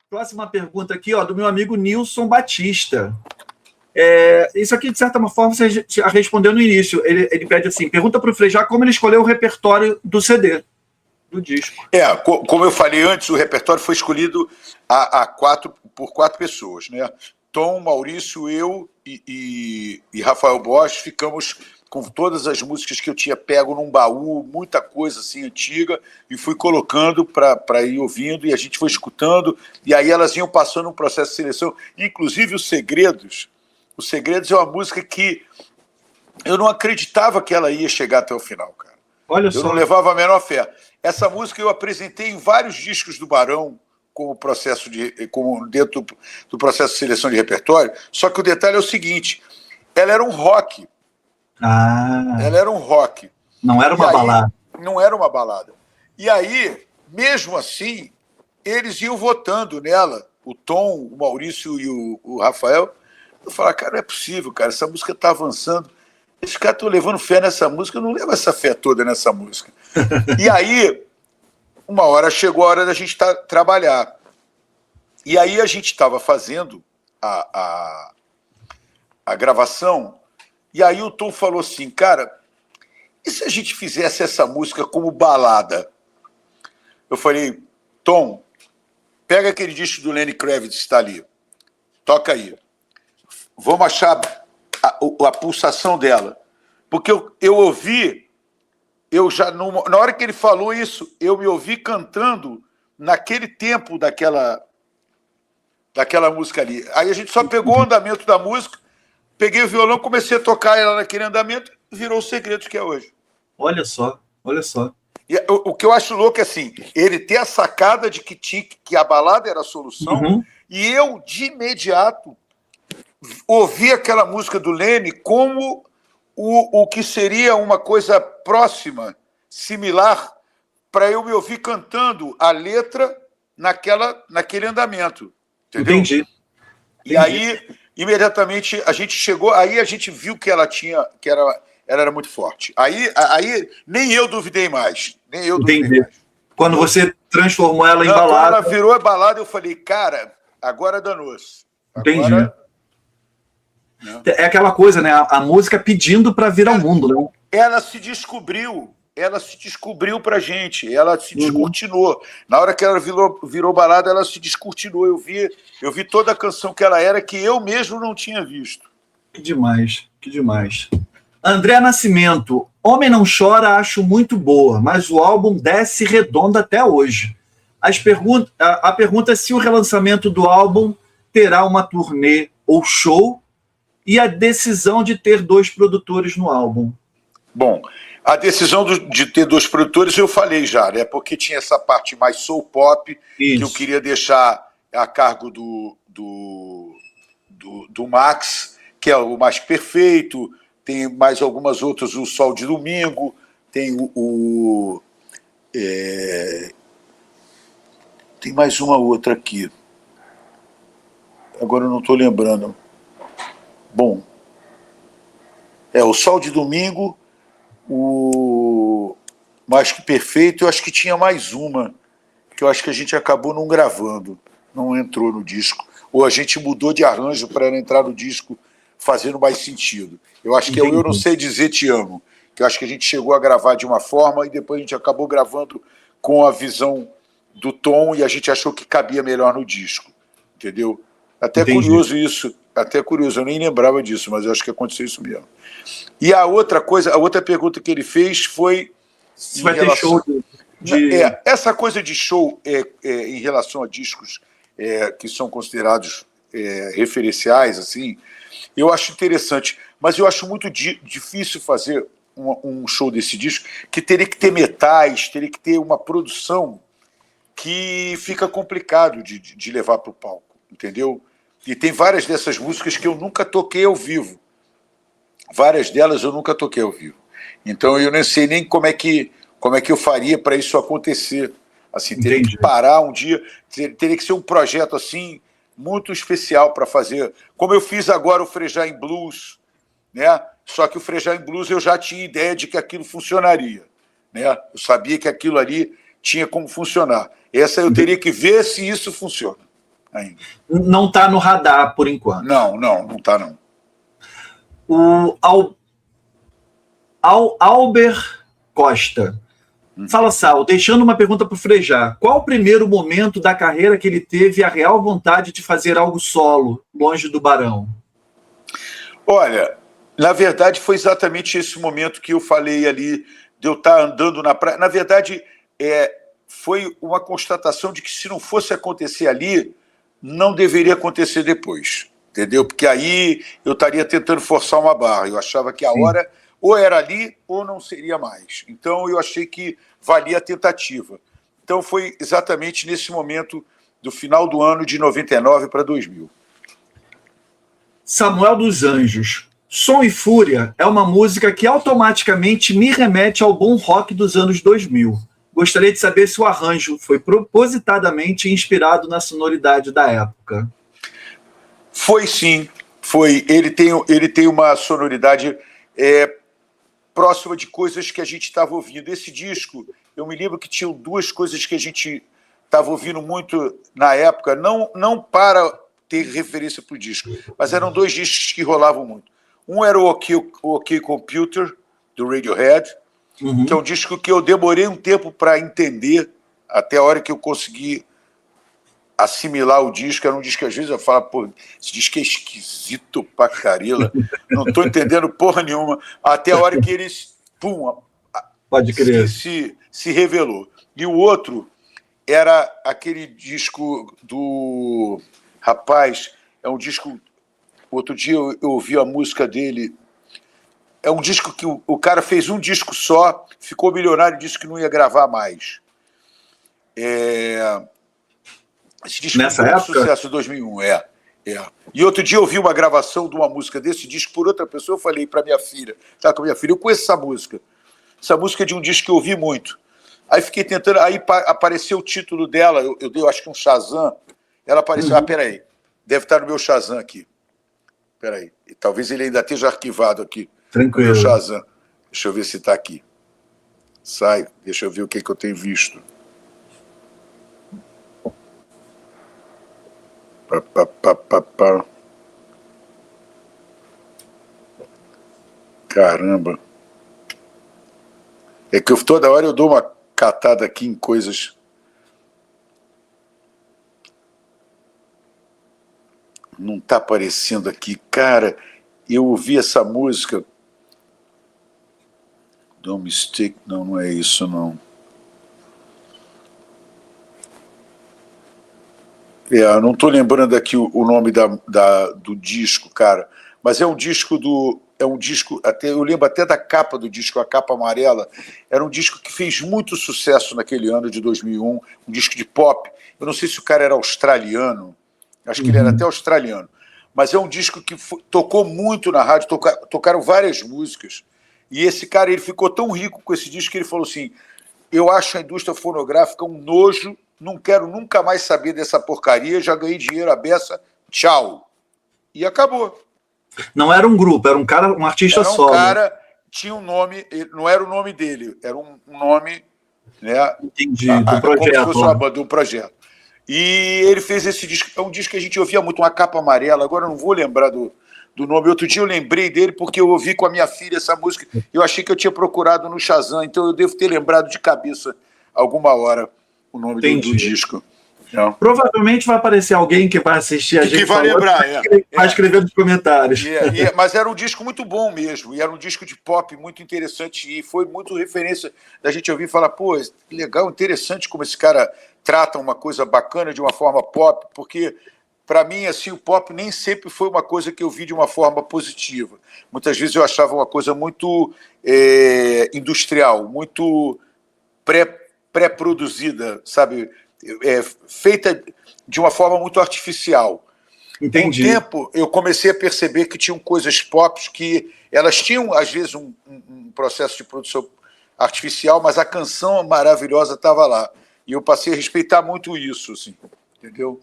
Próxima pergunta aqui, ó, do meu amigo Nilson Batista. Isso aqui, de certa forma, você já respondeu no início. Ele pede assim: pergunta para o Frejá como ele escolheu o repertório do CD, do disco. Como eu falei antes, o repertório foi escolhido por quatro pessoas, né? Tom, Maurício, eu e Rafael Bosch ficamos com todas as músicas que eu tinha pego num baú, muita coisa assim antiga, e fui colocando para ir ouvindo, e a gente foi escutando, e aí elas iam passando um processo de seleção, inclusive Os Segredos. Os Segredos é uma música que eu não acreditava que ela ia chegar até o final, cara. Olha só. Eu não levava a menor fé. Essa música eu apresentei em vários discos do Barão, como dentro do processo de seleção de repertório, só que o detalhe é o seguinte: ela era um rock. Ela era um rock. Não era uma balada. Não era uma balada. E aí, mesmo assim, eles iam votando nela, o Tom, o Maurício e o Rafael. Eu falava, cara, não é possível, cara, essa música está avançando. Esses caras estão levando fé nessa música, eu não levo essa fé toda nessa música. E aí, uma hora chegou a hora da gente trabalhar. E aí a gente estava fazendo a gravação, e aí o Tom falou assim, cara, e se a gente fizesse essa música como balada? Eu falei, Tom, pega aquele disco do Lenny Kravitz que está ali, toca aí. Vamos achar a pulsação dela. Porque eu ouvi, na hora que ele falou isso, eu me ouvi cantando naquele tempo daquela música ali. Aí a gente só pegou o andamento da música, peguei o violão, comecei a tocar ela naquele andamento, virou Os Segredos que é hoje. Olha só, olha só. E o que eu acho louco é assim, ele ter a sacada de que a balada era a solução, e eu, de imediato, ouvi aquela música do Lenny como o que seria uma coisa próxima, similar, para eu me ouvir cantando a letra naquele andamento. Entendeu? Entendi. E aí, imediatamente, a gente chegou, aí a gente viu que ela era muito forte. Aí nem eu duvidei mais. Quando você transformou ela em balada. Quando ela virou balada, eu falei, cara, agora danou-se. Entendi. É aquela coisa, né? A música pedindo para vir ao mundo, né? Ela se descobriu pra gente, ela se descortinou. Na hora que ela virou balada, ela se descortinou. Eu vi toda a canção que ela era, que eu mesmo não tinha visto. Que demais, que demais. André Nascimento, Homem Não Chora, acho muito boa, mas o álbum desce redondo até hoje. A pergunta é se o relançamento do álbum terá uma turnê ou show e a decisão de ter 2 produtores no álbum. Bom, a decisão de ter 2 produtores eu falei já, né? Porque tinha essa parte mais soul pop que eu queria deixar a cargo do Max, que é o Mais Perfeito, tem mais algumas outras, o Sol de Domingo, tem tem mais uma outra aqui. Agora eu não estou lembrando. Bom, o Sol de Domingo, o Mais que Perfeito, eu acho que tinha mais uma, que eu acho que a gente acabou não gravando, não entrou no disco. Ou a gente mudou de arranjo para ela entrar no disco fazendo mais sentido. Eu acho que é o Eu Não Sei Dizer Te Amo, que eu acho que a gente chegou a gravar de uma forma e depois a gente acabou gravando com a visão do Tom e a gente achou que cabia melhor no disco, entendeu? Até curioso isso, eu nem lembrava disso, mas eu acho que aconteceu isso mesmo. E a outra pergunta que ele fez foi... Se vai ter show essa coisa de show em relação a discos que são considerados referenciais, assim, eu acho interessante, mas eu acho muito difícil fazer um show desse disco, que teria que ter metais, teria que ter uma produção que fica complicado de levar para o palco, entendeu? E tem várias dessas músicas que eu nunca toquei ao vivo. Várias delas eu nunca toquei ao vivo. Então eu não sei nem como é que eu faria para isso acontecer. Assim, teria que parar um dia, teria que ser um projeto assim muito especial para fazer. Como eu fiz agora o Frejá em Blues, né? Só que o Frejá em Blues eu já tinha ideia de que aquilo funcionaria, né? Eu sabia que aquilo ali tinha como funcionar. Essa eu teria que ver se isso funciona. ainda. Não está no radar, por enquanto. Não está, não. O Albert Costa. Fala, Sal, deixando uma pergunta para o Frejá. Qual o primeiro momento da carreira que ele teve a real vontade de fazer algo solo, longe do Barão? Olha, na verdade foi exatamente esse momento que eu falei ali, de eu estar andando na praia. Na verdade, foi uma constatação de que se não fosse acontecer ali, não deveria acontecer depois, entendeu? Porque aí eu estaria tentando forçar uma barra. Eu achava que a hora ou era ali ou não seria mais. Então eu achei que valia a tentativa. Então foi exatamente nesse momento do final do ano de 99 para 2000. Samuel dos Anjos. Som e Fúria é uma música que automaticamente me remete ao bom rock dos anos 2000. Gostaria de saber se o arranjo foi propositadamente inspirado na sonoridade da época. Foi sim, foi. Ele tem uma sonoridade próxima de coisas que a gente estava ouvindo. Esse disco, eu me lembro que tinham duas coisas que a gente estava ouvindo muito na época, não para ter referência para o disco, mas eram dois discos que rolavam muito. Um era o OK Computer, do Radiohead, que é um disco que eu demorei um tempo para entender, até a hora que eu consegui assimilar o disco. Era um disco que às vezes eu falo, pô, esse disco é esquisito pra carila, não estou entendendo porra nenhuma, até a hora que eles, Pode crer. Se revelou. E o outro era aquele disco do... Rapaz, é um disco... Outro dia eu ouvi a música dele. É um disco que o cara fez um disco só, ficou milionário e disse que não ia gravar mais. Esse disco Nessa foi um época? sucesso em 2001, E outro dia eu ouvi uma gravação de uma música desse disco por outra pessoa, eu falei para minha filha, sabe, com a minha filha, eu conheço essa música. Essa música é de um disco que eu ouvi muito. Aí fiquei tentando, aí apareceu o título dela, eu dei, acho que um Shazam, ela apareceu, peraí, deve estar no meu Shazam aqui. Peraí, talvez ele ainda esteja arquivado aqui. Tranquilo. No meu Shazam. Deixa eu ver se está aqui. Sai, deixa eu ver o que eu tenho visto. Caramba. É que toda hora eu dou uma catada aqui em coisas. Não está aparecendo aqui. Cara, eu ouvi essa música. Don't Mistake. Não é isso, não. Eu não estou lembrando aqui o nome do disco, cara. Mas é um disco até, eu lembro até da capa do disco, a capa amarela. Era um disco que fez muito sucesso naquele ano de 2001, um disco de pop. Eu não sei se o cara era australiano, acho que ele era até australiano. Mas é um disco que tocou muito na rádio, tocaram várias músicas. E esse cara, ele ficou tão rico com esse disco que ele falou assim, eu acho a indústria fonográfica um nojo, não quero nunca mais saber dessa porcaria, já ganhei dinheiro à beça, tchau. E acabou. Não era um grupo, era um cara, um artista solo. Era um cara, tinha um nome, não era o nome dele, era um nome, né? Entendi, do projeto. Como se fosse uma banda, um projeto. E ele fez esse disco, é um disco que a gente ouvia muito, uma capa amarela, agora eu não vou lembrar do nome. Outro dia eu lembrei dele porque eu ouvi com a minha filha essa música, eu achei que eu tinha procurado no Shazam, então eu devo ter lembrado de cabeça alguma hora o nome do disco. Não. Provavelmente vai aparecer alguém que vai assistir a gente. Que vai lembrar, vai escrever nos comentários. Mas era um disco muito bom mesmo, e era um disco de pop muito interessante, e foi muito referência da gente ouvir e falar, pô, legal, interessante como esse cara trata uma coisa bacana de uma forma pop, porque, para mim, assim, o pop nem sempre foi uma coisa que eu vi de uma forma positiva. Muitas vezes eu achava uma coisa muito industrial, muito pré-produzida, sabe? Feita de uma forma muito artificial. Entendi. Com o tempo, eu comecei a perceber que tinham coisas pop que elas tinham, às vezes, um processo de produção artificial, mas a canção maravilhosa estava lá. E eu passei a respeitar muito isso, assim, entendeu?